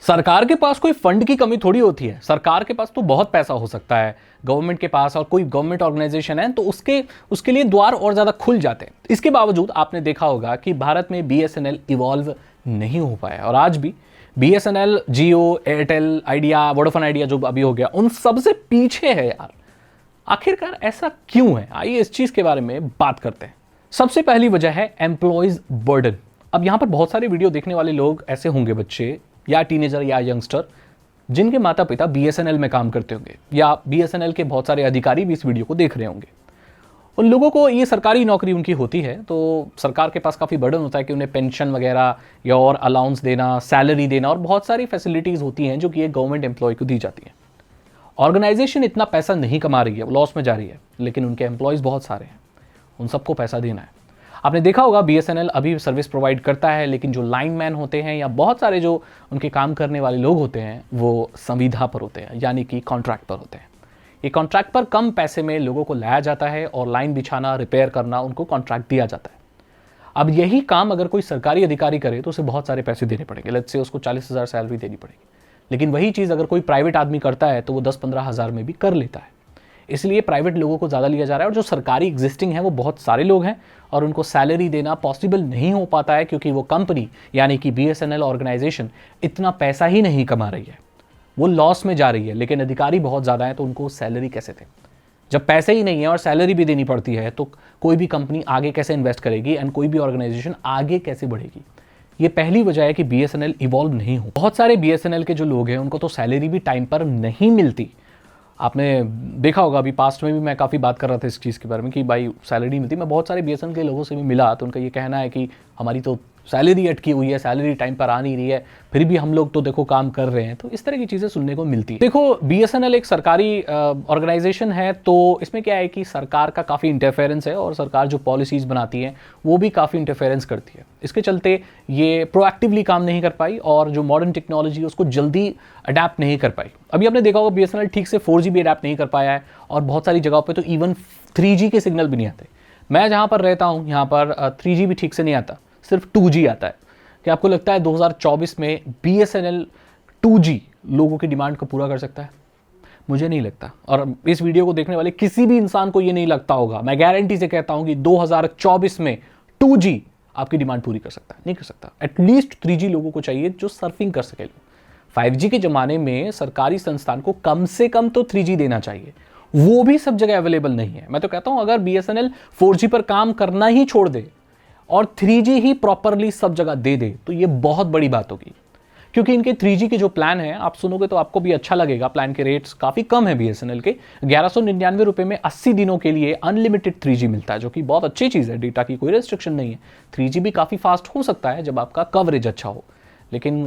सरकार के पास कोई फंड की कमी थोड़ी होती है। सरकार के पास तो बहुत पैसा हो सकता है गवर्नमेंट के पास, और कोई गवर्नमेंट ऑर्गेनाइजेशन है तो उसके लिए द्वार और ज़्यादा खुल जाते हैं। इसके बावजूद आपने देखा होगा कि भारत में बीएसएनएल इवॉल्व नहीं हो पाया, और आज भी बीएसएनएल, जियो, एयरटेल, आइडिया, वोडाफोन आइडिया जो अभी हो गया, उन सबसे पीछे है यार। आखिरकार ऐसा क्यों है? आइए इस चीज़ के बारे में बात करते हैं। सबसे पहली वजह है एम्प्लॉयज़ बर्डन। अब यहाँ पर बहुत सारे वीडियो देखने वाले लोग ऐसे होंगे, बच्चे या टीनेजर या यंगस्टर, जिनके माता पिता बीएसएनएल में काम करते होंगे, या बीएसएनएल के बहुत सारे अधिकारी भी इस वीडियो को देख रहे होंगे। उन लोगों को ये सरकारी नौकरी उनकी होती है, तो सरकार के पास काफ़ी बर्डन होता है कि उन्हें पेंशन वगैरह या और अलाउंस देना, सैलरी देना, और बहुत सारी फैसिलिटीज़ होती हैं जो कि एक गवर्नमेंट एम्प्लॉय को दी जाती हैं। ऑर्गेनाइजेशन इतना पैसा नहीं कमा रही है, वो लॉस में जा रही है, लेकिन उनके एम्प्लॉयज़ बहुत सारे हैं, उन सबको पैसा देना है। आपने देखा होगा बीएसएनएल अभी सर्विस प्रोवाइड करता है, लेकिन जो लाइनमैन होते हैं या बहुत सारे जो उनके काम करने वाले लोग होते हैं वो संविदा पर होते हैं, यानी कि कॉन्ट्रैक्ट पर होते हैं। ये कॉन्ट्रैक्ट पर कम पैसे में लोगों को लाया जाता है और लाइन बिछाना, रिपेयर करना उनको कॉन्ट्रैक्ट दिया जाता है। अब यही काम अगर कोई सरकारी अधिकारी करे तो उसे बहुत सारे पैसे देने पड़ेंगे, लेट्स से उसको 40,000 सैलरी देनी पड़ेगी। लेकिन वही चीज़ अगर कोई प्राइवेट आदमी करता है तो वो 10-15 हज़ार में भी कर लेता है। इसलिए प्राइवेट लोगों को ज़्यादा लिया जा रहा है, और जो सरकारी एग्जिस्टिंग है वो बहुत सारे लोग हैं और उनको सैलरी देना पॉसिबल नहीं हो पाता है, क्योंकि वो कंपनी यानी कि बीएसएनएल ऑर्गेनाइजेशन इतना पैसा ही नहीं कमा रही है, वो लॉस में जा रही है। लेकिन अधिकारी बहुत ज़्यादा हैं, तो उनको सैलरी कैसे दें? जब पैसे ही नहीं है और सैलरी भी देनी पड़ती है तो कोई भी कंपनी आगे कैसे इन्वेस्ट करेगी एंड कोई भी ऑर्गेनाइजेशन आगे कैसे बढ़ेगी? ये पहली वजह है कि बीएसएनएल इवॉल्व नहीं हो। बहुत सारे बीएसएनएल के जो लोग हैं उनको तो सैलरी भी टाइम पर नहीं मिलती। आपने देखा होगा, अभी पास्ट में भी मैं काफ़ी बात कर रहा था इस चीज़ के बारे में कि भाई सैलरी मिलती। मैं बहुत सारे बीएसएनएल के लोगों से भी मिला तो उनका ये कहना है कि हमारी तो सैलरी अटकी हुई है, सैलरी टाइम पर आ नहीं रही है, फिर भी हम लोग तो देखो काम कर रहे हैं। तो इस तरह की चीज़ें सुनने को मिलती है। देखो, बीएसएनएल एक सरकारी ऑर्गेनाइजेशन है, तो इसमें क्या है कि सरकार का काफ़ी इंटरफेरेंस है, और सरकार जो पॉलिसीज़ बनाती है वो भी काफ़ी इंटरफेरेंस करती है। इसके चलते ये प्रोएक्टिवली काम नहीं कर पाई, और जो मॉडर्न टेक्नोलॉजी है उसको जल्दी अडैप्ट नहीं कर पाई। अभी आपने देखा होगा बीएसएनएल ठीक से 4G भी अडैप्ट नहीं कर पाया है, और बहुत सारी जगहों पे तो इवन 3G के सिग्नल भी नहीं आते। मैं जहाँ पर रहता हूँ यहाँ पर 3G भी ठीक से नहीं आता, सिर्फ 2G आता है। क्या आपको लगता है 2024 में बीएसएनएल 2G लोगों की डिमांड को पूरा कर सकता है? मुझे नहीं लगता, और इस वीडियो को देखने वाले किसी भी इंसान को ये नहीं लगता होगा। मैं गारंटी से कहता हूँ कि 2024 में 2G आपकी डिमांड पूरी कर सकता है? नहीं कर सकता। एटलीस्ट 3G लोगों को चाहिए जो सर्फिंग कर सके। 5G के ज़माने में सरकारी संस्थान को कम से कम तो 3G देना चाहिए, वो भी सब जगह अवेलेबल नहीं है। मैं तो कहता हूं अगर बीएसएनएल 4G पर काम करना ही छोड़ दे और 3G ही प्रॉपरली सब जगह दे दे तो ये बहुत बड़ी बात होगी, क्योंकि इनके 3G के जो प्लान है आप सुनोगे तो आपको भी अच्छा लगेगा। प्लान के रेट्स काफ़ी कम है बीएसएनएल के। 1199 रुपये में 80 दिनों के लिए अनलिमिटेड 3G मिलता है, जो कि बहुत अच्छी चीज़ है। डेटा की कोई रेस्ट्रिक्शन नहीं है। 3G भी काफ़ी फास्ट हो सकता है जब आपका कवरेज अच्छा हो, लेकिन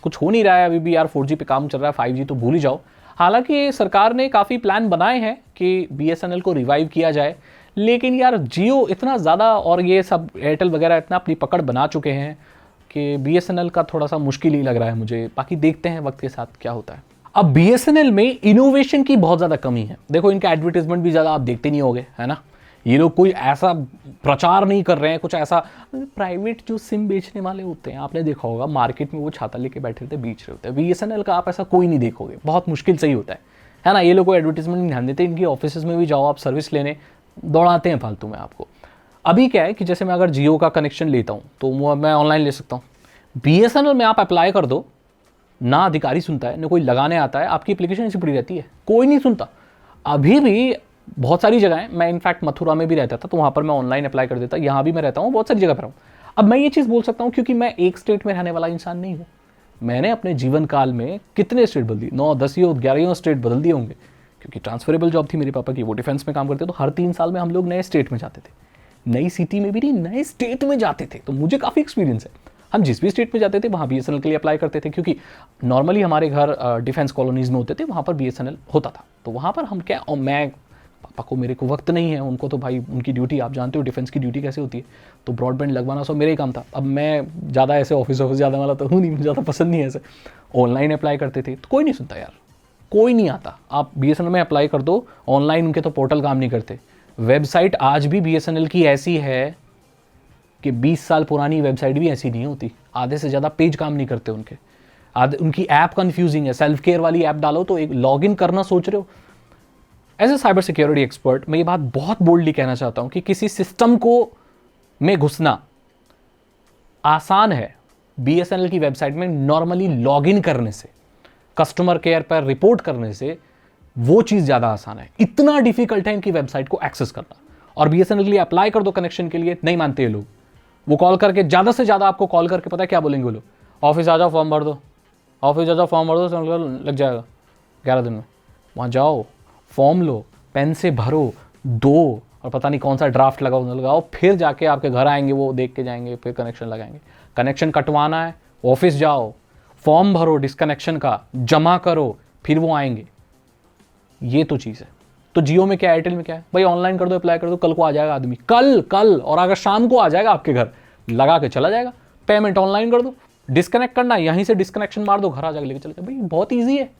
कुछ हो नहीं रहा है अभी भी यार। 4G पे काम चल रहा है, 5G तो भूल ही जाओ। हालांकि सरकार ने काफ़ी प्लान बनाए हैं कि बीएसएनएल को रिवाइव किया जाए, लेकिन यार जियो इतना ज़्यादा और ये सब एयरटेल वगैरह इतना अपनी पकड़ बना चुके हैं कि बीएसएनएल का थोड़ा सा मुश्किल ही लग रहा है मुझे। बाकी देखते हैं वक्त के साथ क्या होता है। अब बीएसएनएल में इनोवेशन की बहुत ज़्यादा कमी है। देखो, इनका एडवर्टीजमेंट भी ज़्यादा आप देखते नहीं होगे, है ना। ये लोग कोई ऐसा प्रचार नहीं कर रहे हैं, कुछ ऐसा। प्राइवेट जो सिम बेचने वाले होते हैं आपने देखा होगा मार्केट में वो छाता लेके बैठे रहते, बेच रहे होते हैं। बीएसएनएल का आप ऐसा कोई नहीं देखोगे, बहुत मुश्किल से ही होता है ना। ये लोग कोई एडवर्टीजमेंट नहीं ध्यान देते। इनकी ऑफिस में भी जाओ आप सर्विस लेने, दौड़ाते हैं फालतू में आपको। अभी क्या है कि जैसे मैं अगर जियो का कनेक्शन लेता हूँ तो मैं ऑनलाइन ले सकता हूँ। बीएसएनएल में आप अप्लाई कर दो, ना अधिकारी सुनता है, ना कोई लगाने आता है, आपकी एप्लीकेशन ऐसी पड़ी रहती है, कोई नहीं सुनता। अभी भी बहुत सारी जगह, मैं इनफैक्ट मथुरा में भी रहता था तो वहाँ पर मैं ऑनलाइन अप्लाई कर देता। यहाँ भी मैं रहता हूँ, बहुत सारी जगह पर हूँ। अब मैं ये चीज़ बोल सकता हूँ क्योंकि मैं एक स्टेट में रहने वाला इंसान नहीं हूँ। मैंने अपने जीवन काल में कितने स्टेट बदल दी, 9, 10 या 11 स्टेट बदल दिए होंगे, क्योंकि ट्रांसफरेबल जॉब थी मेरे पापा की, वो डिफेंस में काम करते। तो हर 3 साल में हम लोग नए स्टेट में जाते थे, नई सिटी में भी नहीं, नए स्टेट में जाते थे। तो मुझे काफ़ी एक्सपीरियंस है। हम जिस भी स्टेट में जाते थे वहाँ बीएसएनएल के लिए अप्लाई करते थे, क्योंकि नॉर्मली हमारे घर डिफेंस कॉलोनीज में होते थे, वहाँ पर बीएसएनएल होता था। तो वहाँ पर हम क्या, और मैं पापा को, मेरे को वक्त नहीं है, उनको तो भाई उनकी ड्यूटी आप जानते हो डिफेंस की ड्यूटी कैसे होती है, तो ब्रॉडबैंड लगवाना सब मेरा ही काम था। अब मैं ज़्यादा ऐसे ऑफिस ज़्यादा वाला तो हूँ नहीं, मुझे ज़्यादा पसंद नहीं है ऐसे। ऑनलाइन अप्लाई करते थे तो कोई नहीं सुनता यार, कोई नहीं आता। आप बीएसएनएल में अप्लाई कर दो ऑनलाइन, उनके तो पोर्टल काम नहीं करते। वेबसाइट आज भी बीएसएनएल की ऐसी है कि 20 साल पुरानी वेबसाइट भी ऐसी नहीं होती, आधे से ज़्यादा पेज काम नहीं करते उनके। उनकी ऐप कंफ्यूजिंग है, सेल्फ केयर वाली ऐप डालो तो एक लॉगिन करना सोच रहे हो। As a cyber security expert मैं ये बात बहुत बोल्डली कहना चाहता हूं कि किसी सिस्टम को में घुसना आसान है बीएसएनएल की वेबसाइट में नॉर्मली लॉगिन करने से, कस्टमर केयर पर रिपोर्ट करने से वो चीज़ ज़्यादा आसान है। इतना डिफिकल्ट है इनकी वेबसाइट को एक्सेस करना। और बीएसएनएल के लिए अप्लाई कर दो कनेक्शन के लिए, नहीं मानते ये लोग। वो कॉल करके ज़्यादा से ज़्यादा आपको कॉल करके पता है क्या बोलेंगे वो लोग, ऑफिस आ जाओ फॉर्म भर दो, ऑफिस आ जाओ फॉर्म भर दो, लग जाएगा 11 दिन में। वहाँ जाओ, फॉर्म लो, पेन से भरो, दो, और पता नहीं कौन सा ड्राफ्ट लगाओ, फिर जाके आपके घर आएंगे, वो देख के जाएंगे, फिर कनेक्शन लगाएंगे। कनेक्शन कटवाना है, ऑफिस जाओ, फॉर्म भरो डिस्कनेक्शन का, जमा करो, फिर वो आएंगे। ये तो चीज़ है। तो जियो में क्या, एयरटेल में क्या है, भाई ऑनलाइन कर दो, अप्लाई कर दो, कल को आ जाएगा आदमी, कल, और अगर शाम को आ जाएगा आपके घर, लगा के चला जाएगा। पेमेंट ऑनलाइन कर दो, डिस्कनेक्ट करना, यहीं से डिस्कनेक्शन मार दो, घर आ जाएगा, लेके चले जाए। भाई बहुत ईजी है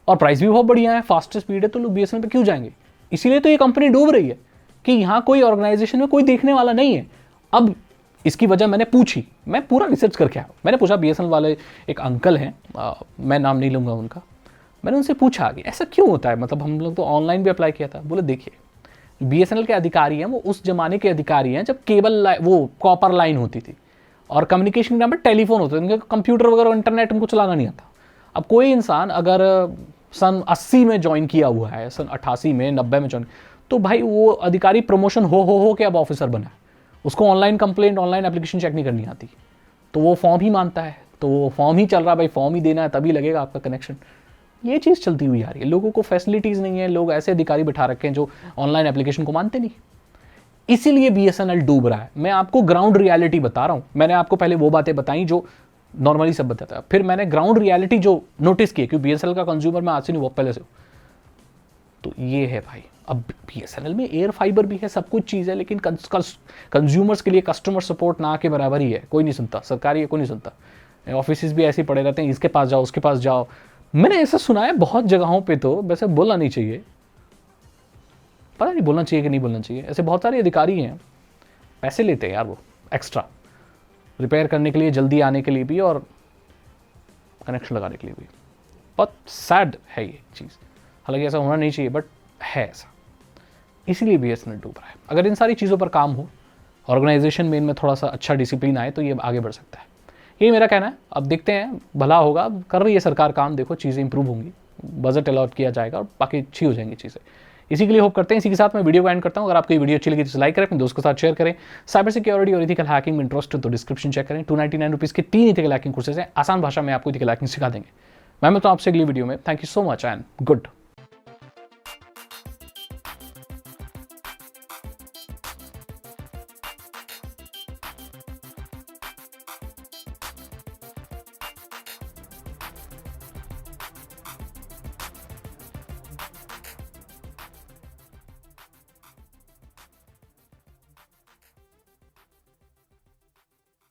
और प्राइस भी बहुत बढ़िया है, फास्टेस्ट स्पीड है, तो लोग बीएसएनएल पे क्यों जाएंगे? इसीलिए तो ये कंपनी डूब रही है कि यहाँ कोई ऑर्गेनाइजेशन में कोई देखने वाला नहीं है। अब इसकी वजह मैंने पूछी, मैं पूरा रिसर्च करके आया, मैंने पूछा बीएसएनएल वाले एक अंकल हैं, मैं नाम नहीं लूँगा उनका, मैंने उनसे पूछा कि ऐसा क्यों होता है, मतलब हम लोग तो ऑनलाइन भी अप्लाई किया था। बोले देखिए बीएसएनएल के अधिकारी हैं, वो उस जमाने के अधिकारी हैं जब केबल वो कॉपर लाइन होती थी और कम्युनिकेशन के नाम पर टेलीफोन होते थे, उनके कंप्यूटर वगैरह इंटरनेट उनको चलाना नहीं आता। अब कोई इंसान अगर सन 80 में ज्वाइन किया हुआ है, सन 88 में 90 में ज्वाइन, तो भाई वो अधिकारी प्रमोशन हो के अब ऑफिसर बना है, उसको online complaint, online application check नहीं करनी आती, तो वो फॉर्म ही मानता है, तो वो फॉर्म ही चल रहा है, भाई फॉर्म ही देना है तभी लगेगा आपका कनेक्शन। ये चीज़ चलती हुई आ रही है, लोगों को फैसिलिटीज़ नहीं है, लोग ऐसे अधिकारी बिठा रखे हैं जो ऑनलाइन एप्लीकेशन को मानते नहीं, इसीलिए बीएसएनएल डूब रहा है। मैं आपको ग्राउंड रियलिटी बता रहा हूँ, मैंने आपको पहले वो बातें बताई जो नॉर्मली सब बताता है, फिर मैंने ग्राउंड रियलिटी जो नोटिस की, क्योंकि बीएसएनएल का कंज्यूमर मैं आज से नहीं, बहुत पहले से। तो ये है भाई, अब बीएसएनएल में एयर फाइबर भी है, सब कुछ चीज़ है, लेकिन कंज्यूमर्स के लिए कस्टमर सपोर्ट ना के बराबर ही है, कोई नहीं सुनता, सरकारी है कोई नहीं सुनता, ऑफिस भी ऐसे ही पड़े रहते हैं, इसके पास जाओ उसके पास जाओ। मैंने ऐसा सुना है बहुत जगहों पे, तो वैसे बोलना नहीं चाहिए, पता नहीं बोलना चाहिए कि नहीं बोलना चाहिए, ऐसे बहुत सारे अधिकारी हैं पैसे लेते हैं यार वो एक्स्ट्रा, रिपेयर करने के लिए, जल्दी आने के लिए भी और कनेक्शन लगाने के लिए भी। बहुत सैड है ये चीज़, हालांकि ऐसा होना नहीं चाहिए बट है ऐसा, इसीलिए बीएसएनएल डूब रहा है। अगर इन सारी चीज़ों पर काम हो, ऑर्गेनाइजेशन में इनमें थोड़ा सा अच्छा डिसिप्लिन आए, तो ये आगे बढ़ सकता है। यही मेरा कहना है। अब देखते हैं, भला होगा, कर रही है सरकार काम, देखो चीज़ें इंप्रूव होंगी, बजट अलॉट किया जाएगा और बाकी अच्छी हो जाएंगी चीज़ें। इसी के लिए होप करते हैं। इसी के साथ मैं वीडियो को एंड करता हूँ। अगर आपको ये वीडियो अच्छी लगी तो लाइक करें, अपने दोस्तों के साथ शेयर करें। साइबर सिक्योरिटी और इथिकल हैकिंग में इंटरेस्ट तो डिस्क्रिप्शन चेक करें। 299 रुपीज़ के 3 इथिकल हैकिंग कोर्सेज हैं, आसान भाषा में आपको इथिकल हैकिंग सिखा देंगे। मैं तो आपसे अगली वीडियो में। Thank you so much and good.